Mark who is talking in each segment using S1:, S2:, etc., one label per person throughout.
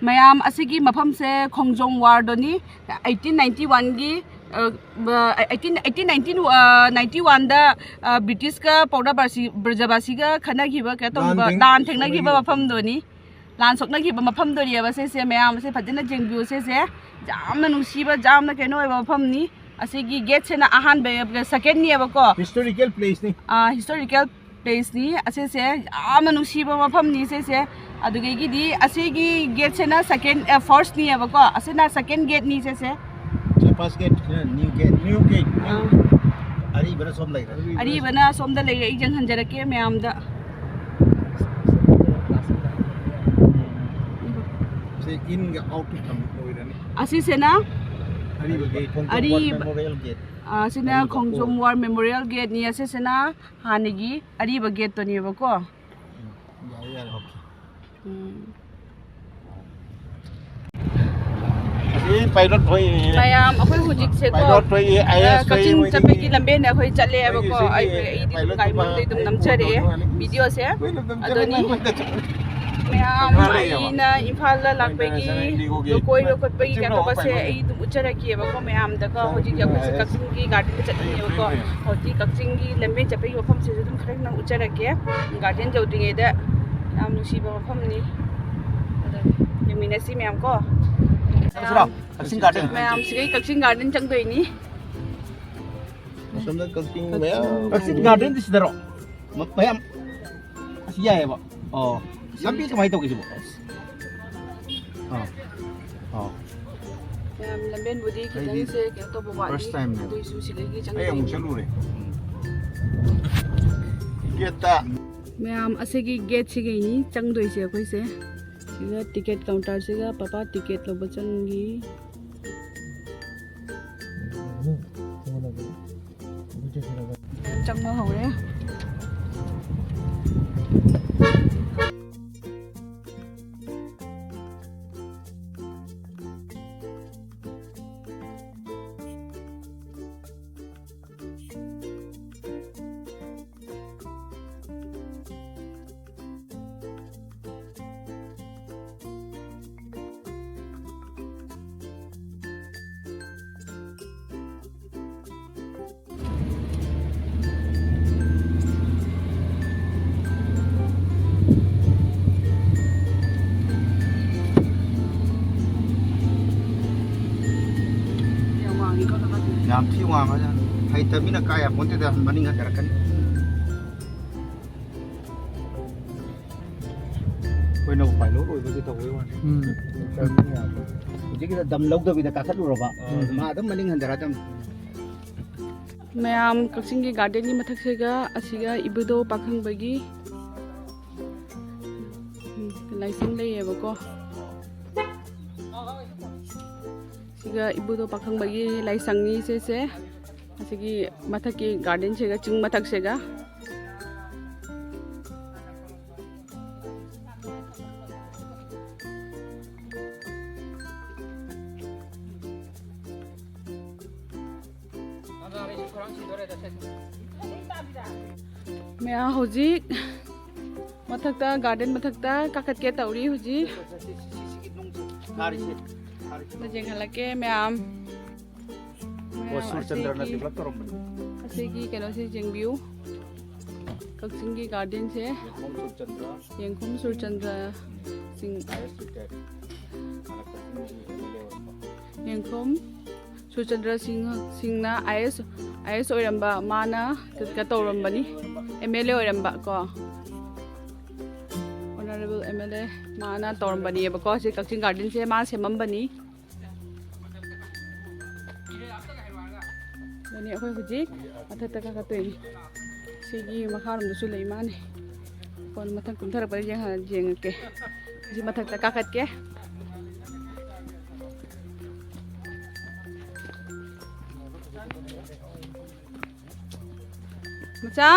S1: mayam asigi mafam se khongjong war doni 1891 gi 1891 da British ka Pauda Brajabasi ga khana giba ka to dan thengna giba mafam doni lan sokna giba mafam doni ba se mayam se phajina jengbiu se jamna nungsiba jamna keno ba mafam ni asigi gate se na ahan be second ni ba ko
S2: historical place ni
S1: historical place ni ase jamna nungsiba mafam ni se adugegi di asigi gate se na second first ni ba ko ase na second gate ni se
S2: first gate new gate ari bana som da lai
S1: jang hanjara ke mayam da
S2: se in ga out to come oirani
S1: asi se na
S2: ari memorial gate
S1: sina khongjom war memorial gate ni ase se na hanigi ari ba gate to ni ba ko
S2: pilot thoi
S1: mayam akhoi hujik se ko
S2: pilot thoi
S1: Kakching chape ki lambe na akhoi chatle ba ko ai di kai mon dei dum namchare video se adoni mayam ina imphal la lakpe gi koi ro kot pe gi ka to ba se ai dum uchara ki ba ko mayam da ko hujik ya ko Kakching gi garden ke chatni ba ko hoti Kakching gi lambe chape gi pham se dum khrek na uchara ke garden jau dinge da yam nusi ba pham ni yengminasi mayam ko
S2: Kakching Garden
S1: mayam sigai Kakching Garden chang doi ni
S2: somda Kakching Garden dis daro mayam asiya hai ba lambi kamai to kisi bo
S1: mayam lamben budi kitang se ke to bo
S2: first time
S1: doi su sigai gi chang
S2: ay
S1: doi
S2: ang salure geta
S1: mayam asegi gate sigai ni chang doi se koi se siga ticket counter siga papa ticket lo bachangi chang ma hore
S2: yam thi wa ma hai tamina kaya ponte da maning ha darakan koi no pai lo oi ba to oi wa ji ki dam log da bi da ka khat ro ba ma dam maning han dara dam
S1: mayam Kakching gi garden ni mathak se ga asiga ibudo pakhang bagi laising lei ba ko siga ibudo pakhang bagi laisang ni se asigi mathak ki garden se ga ching mathak se ga मैं हौजिक मथक्ता garden मथक्ता काखत के तौरी हुजी मजें हलके ma'am असेगी केनो से जेंगबिउ Kakching की garden से येंखुम सुरचंद्र सिंह येंखुम सुरचंद्र सिंह ना IS ओइरंबा माना का तौरंबनी MLA ओइरंबा को ऑनरेबल MLA माना तौरंबनी बको से Kakching गार्डन से मा सेमंबनी ननी अखोय हुजी मथक तक का तोय सिगी मखारम दसु लई माने कोन मथक कुंथर पर जेंग के जी मथक तक का के मचा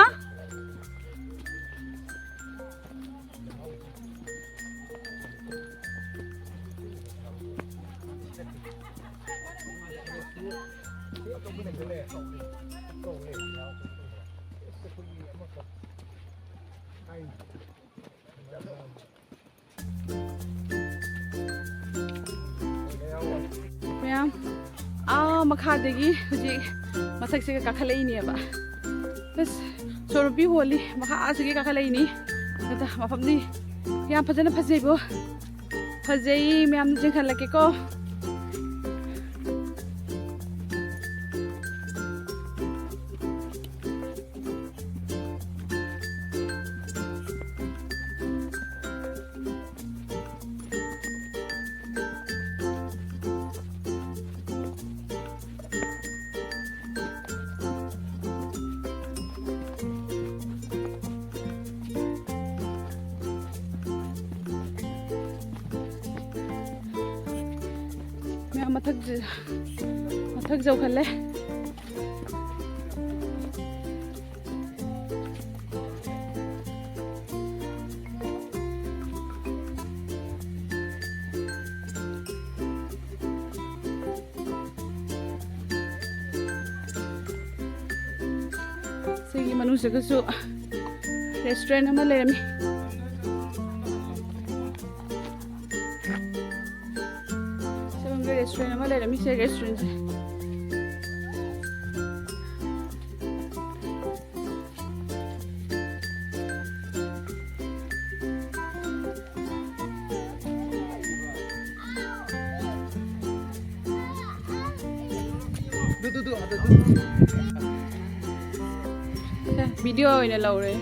S1: ꯃꯈꯥꯗꯒꯤ ꯍꯧꯖꯤꯛ ꯃꯊꯛꯁꯤꯒ ꯀꯥꯈꯠꯂꯛꯏꯅꯦꯕ ꯑꯁ ꯁꯣꯔꯣꯄꯤ ꯍꯣꯜꯂꯤ ꯃꯈꯥꯁꯤꯒꯤ ꯀꯥꯈꯠꯂꯛꯏꯅꯤ ꯑꯗ ꯃꯐꯝꯗꯤ ꯌꯥꯝ ꯐꯖꯅ ꯐꯖꯩꯕꯣ ꯐꯖꯩ ꯃꯌꯥꯝꯅ ꯆꯦꯟꯈꯠꯂꯛꯀꯦꯀꯣ मथक जौखल्ले सिगी मनुष्यगसु रेस्टोरेंट अमा लेरमी रेस्टोरेंट अमा लेरमी से रेस्टोरेंट से वीडियो ओइना लौरे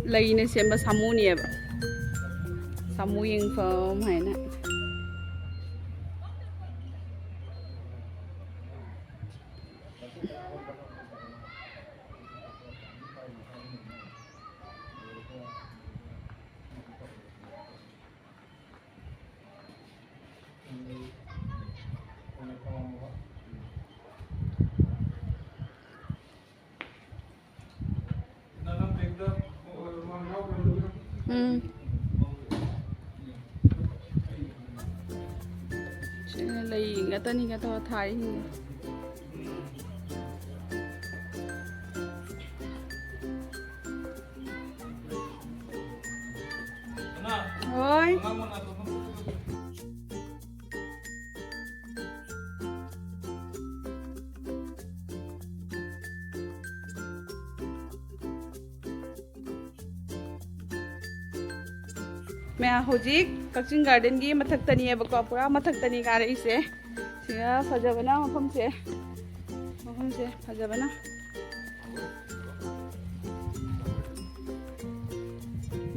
S1: लईने सेम सामूनीब सामू यंगफम है तनी का तो थाई ओय मैं होजिक कक्चिंग गार्डन की मथक तनी है बको पूरा मथक तनी का रही से फजबना मफम से फजबना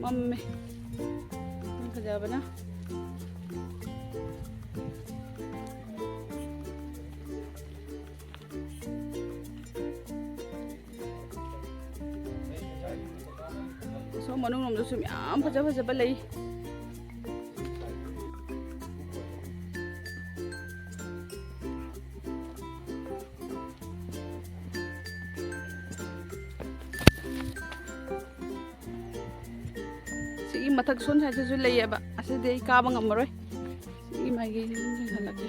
S1: मम्मी फजबना सो मनुंग नोमदसु याम फजब फजब लई मथक सोन साइड से लेब काब ngमरोय ꯃꯥꯒꯤ ꯍꯜꯂꯛꯀꯦ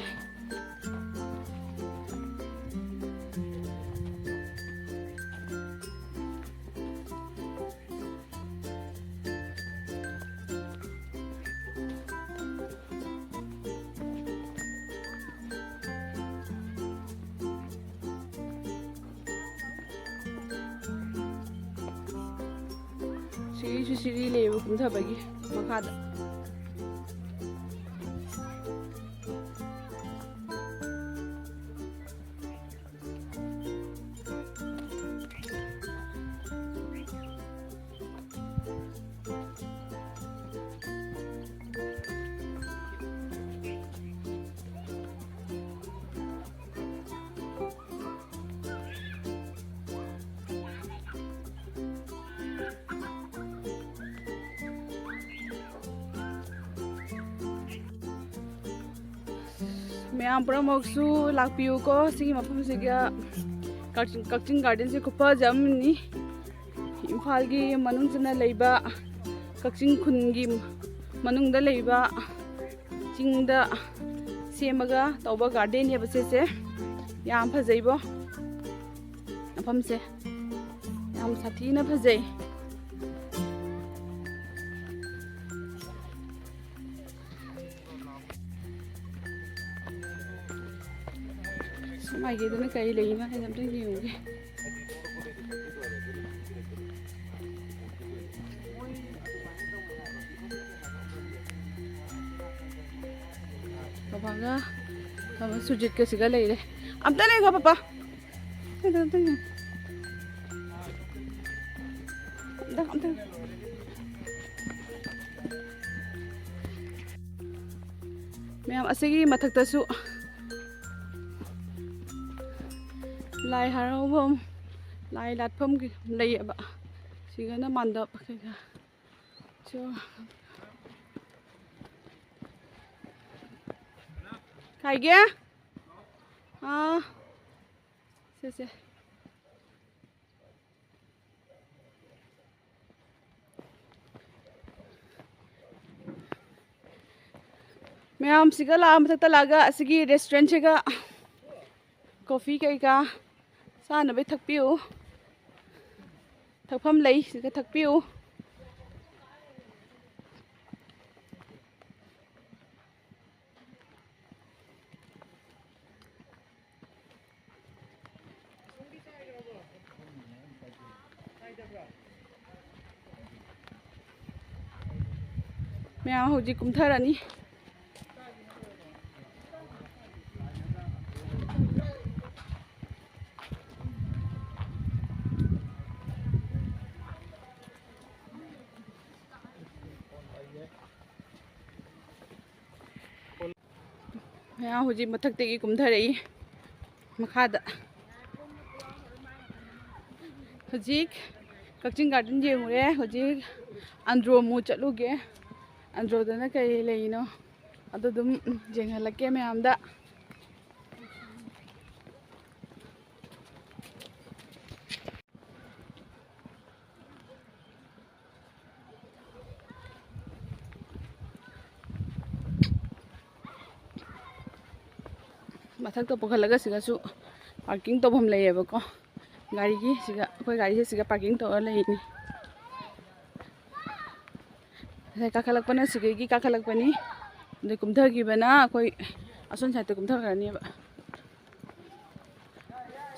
S1: 시리 레이브 kumthabagi makhada Mayam Pramoksu Lakpiuko, Sigi Mapumsiga Kakching Garden se Kupa Jamni Impalgi Manungsana Leba Kakching Kungi Manungda Leba Chingda Semaga Tauba Garden Yabase Yam Pazebo Apamse Yam Satina Pazay Mai kia tôi cây lì mà hay làm cái nhiều cái papa ga papa sujit ke siga lì đấy am ta này ga papa đây am ta mẹ em asigi mathak ta su Lai Harabom, Lai Latpum, lay about. She's gonna mand up. So, Kaiga? Ah, say. Mayam Sigala, Matalaga, Sigi restaurant chega coffee cake. Sana bay thakpiu thakpham lei siga thakpiu mea hoji kumtharani Hoji mathak tegi kumtharei makhada hojik Kakching Garden jemure hojik andro mu chatluge andro dana kai leino adudum jenghalake mayamda mathak to pokhalaga siga su parking to bham lay ko gari gi siga koi gari se siga parking to lay ni sai kakhalak pana siga gi kakhalak pani de kumthar gi bana koi ason sai to kumthar garani ba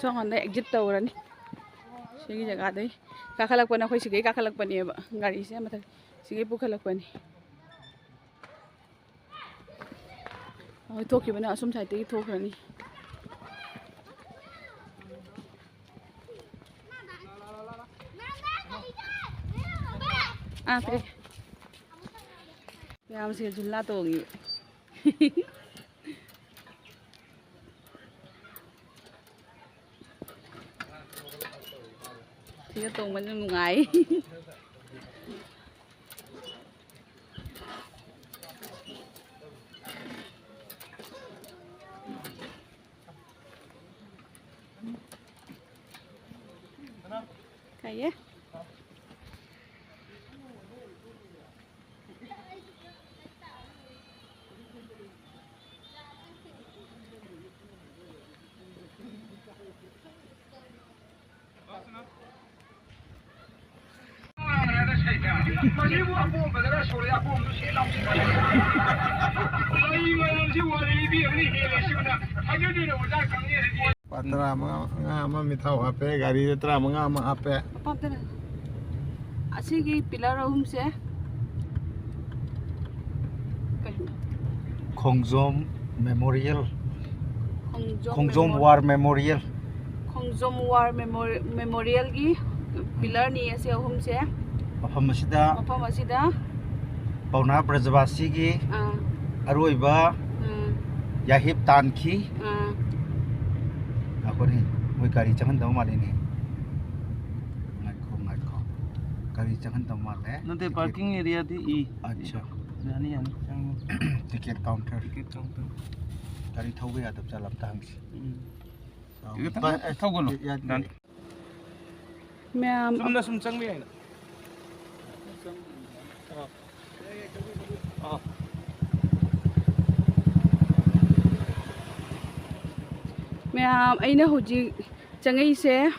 S1: so on da exit to rani sigi jaga dai kakhalak pana koi siga kakhalak pani ba gari se mathak siga pukhalak pani Toki bana asum sai te thok rani pre yam se jhulla to ngi Thiga tong man nungai Kaya
S3: Patra mga mitaw ape gari tra mga ape.
S1: Papatera. Asigi pilar ahum se.
S2: Khongjom Memorial.
S1: Khongjom
S2: War Memorial.
S1: Khongjom War Memorial gi pilar ni ase ahum se.
S2: Mafam asida Pauna Brajavasi gi aroiba yahip tanki. Akoni moi gari changan daw mali ni. Ngako. Gari changan daw mali.
S4: Nanti parking area di I.
S2: Acha.
S4: Yani yan.
S2: Ticket counter. Gari thawbe ya dab chalam tangsi.
S4: Thau golo. Dan.
S1: Ma'am
S4: Sumna sumchang mi aina.
S1: Ma'am aina huji changai se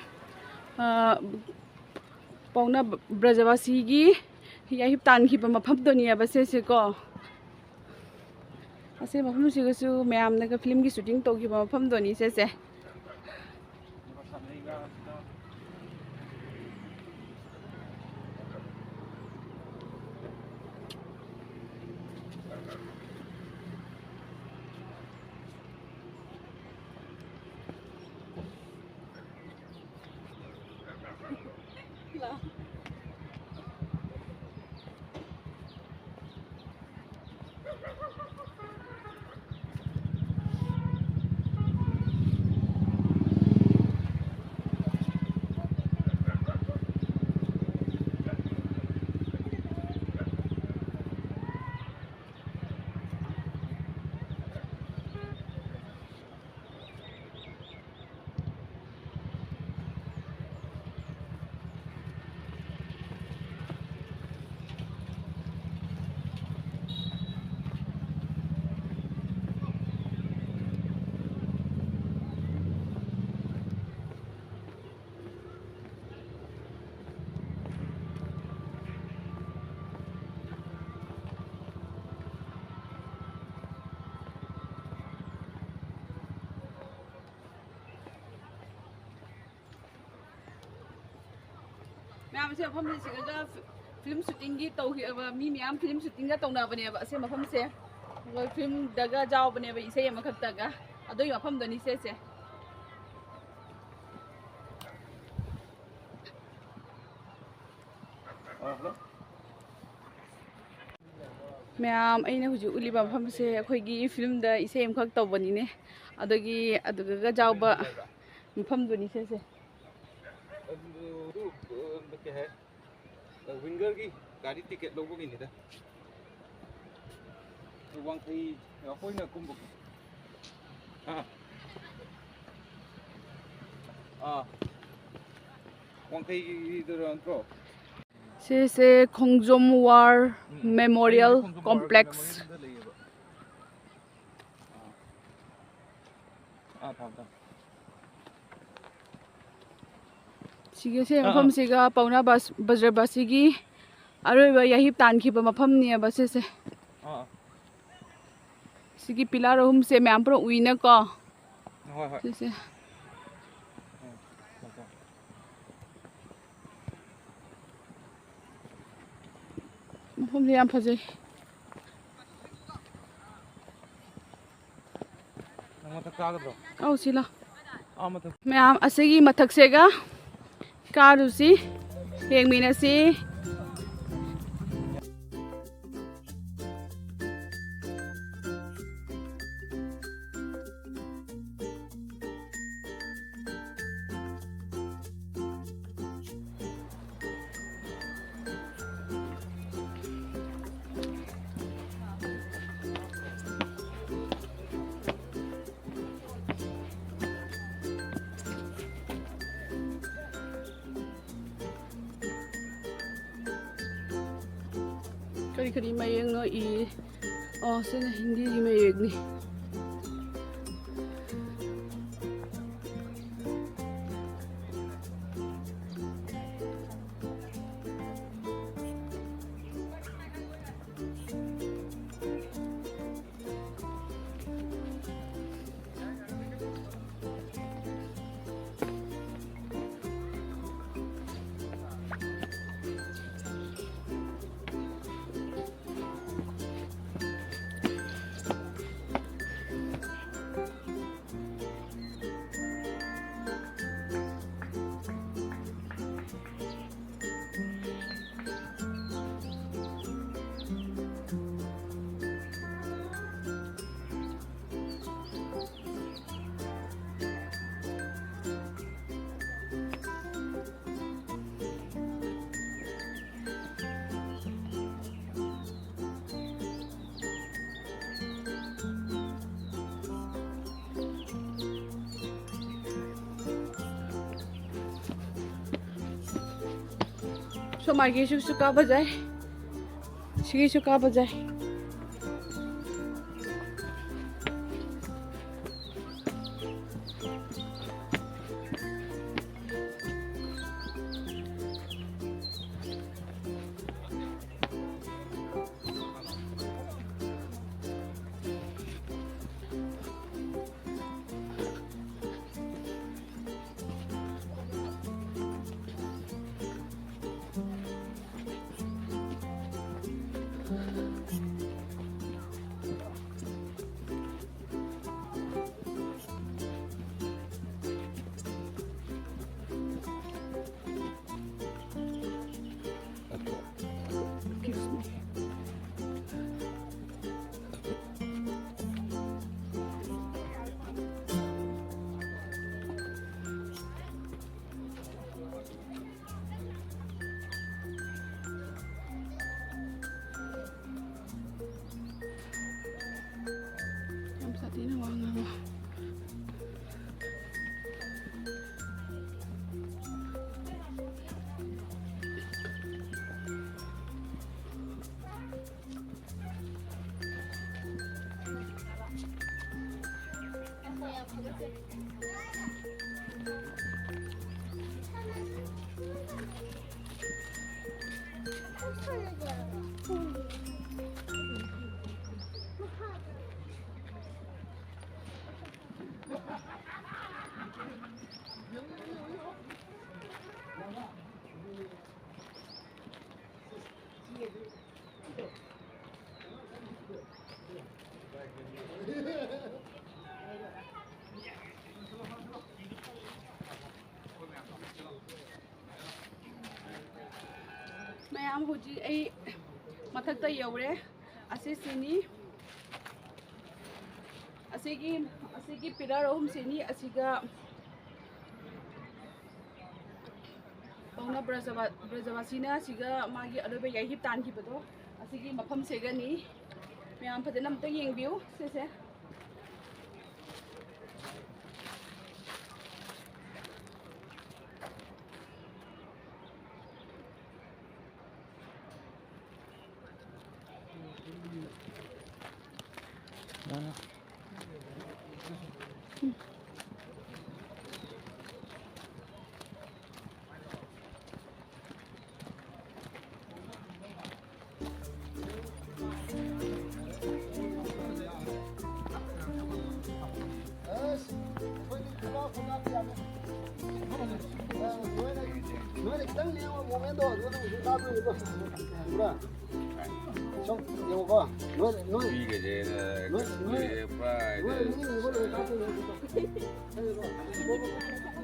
S1: Pauna Brajavasi gi yahip tan ki pa mafam to ni aba se ko ase mafam si su ma'am na ka film gi shooting to ki pa mafam to ni se Ma'am se mafam si ga film shooting gi to hi aba mi ma'am film shooting ga tongna bane ba se mafam se film daga jaw bane ba isai makhat daga adoi mafam do ni se Ma'am aina huju uliba mafam se akhoi gi film da isai amkhak to bani ne adogi aduga jaw ba mafam do ni se
S4: Winger ki gari ticket lobo ki ni da. Wang thai khoi na kum buk. Wang thai doran pro.
S1: Se Khongjom War Memorial Complex. Sige se mafam siga Pauna Brajavasi gi aroiba yahip tan ki ba mafam ni aba se sigi pilar ahum se ma'am pro uina ko se mafam ni yam phajai au sila ma'am asegi mathak sega karusi yengminasi kari mayang no I sana hindi mayang ni 소마기수 까보자. 시기수 까보자. Mayam huji ai mathakta yaure asini asigi pillar home sini asiga pauna brajavasina asiga magi adobe yahip tan ki bado asigi mafam segani mayam phadana amta yengbiu se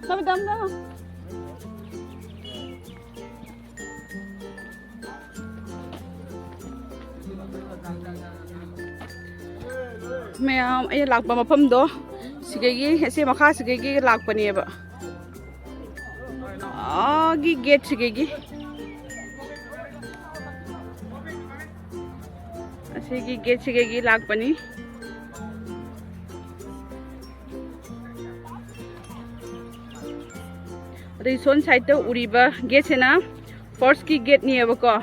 S1: Sabi dam na. Mayam ay lakpa mafam do sigagi ese makha sigagi lakpa ni ba agi gate sigagi asigi gate sigagi lakpa ni Rison side to uriba gate na first ki gate ni ba ko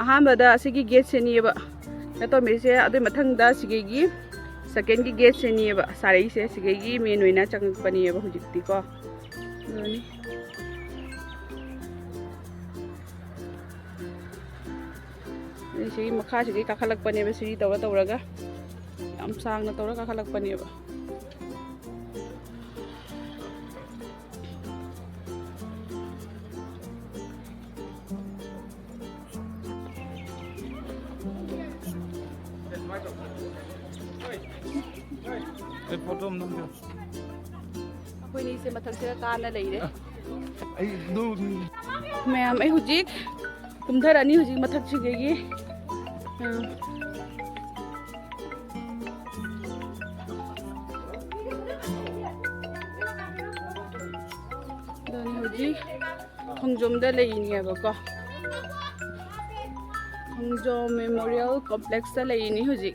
S1: ahambada asigi gate se ni ba nato me se adu mathang da sigagi second ki gate se ni ba sari se sigagi main oina chang pani ba hujikti ko doni sigi makha sigi kakhalak pani ba siri tawraga am sang na tawra kakhalak pani ba
S4: photo में तुम
S1: कोई नहीं से मथक से कान ले रे
S3: ai du
S1: ma'am आई हुजिक कुमधरानी हुजिक मथक सिगेगी दनी हुजिक खंगजोमदा लेइनी बको खंगजोम memorial complex दा लेइनी हुजिक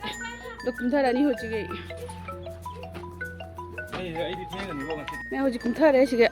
S1: दो कुमधरानी हुजिक मैं हुजिक कुमधरे सिगे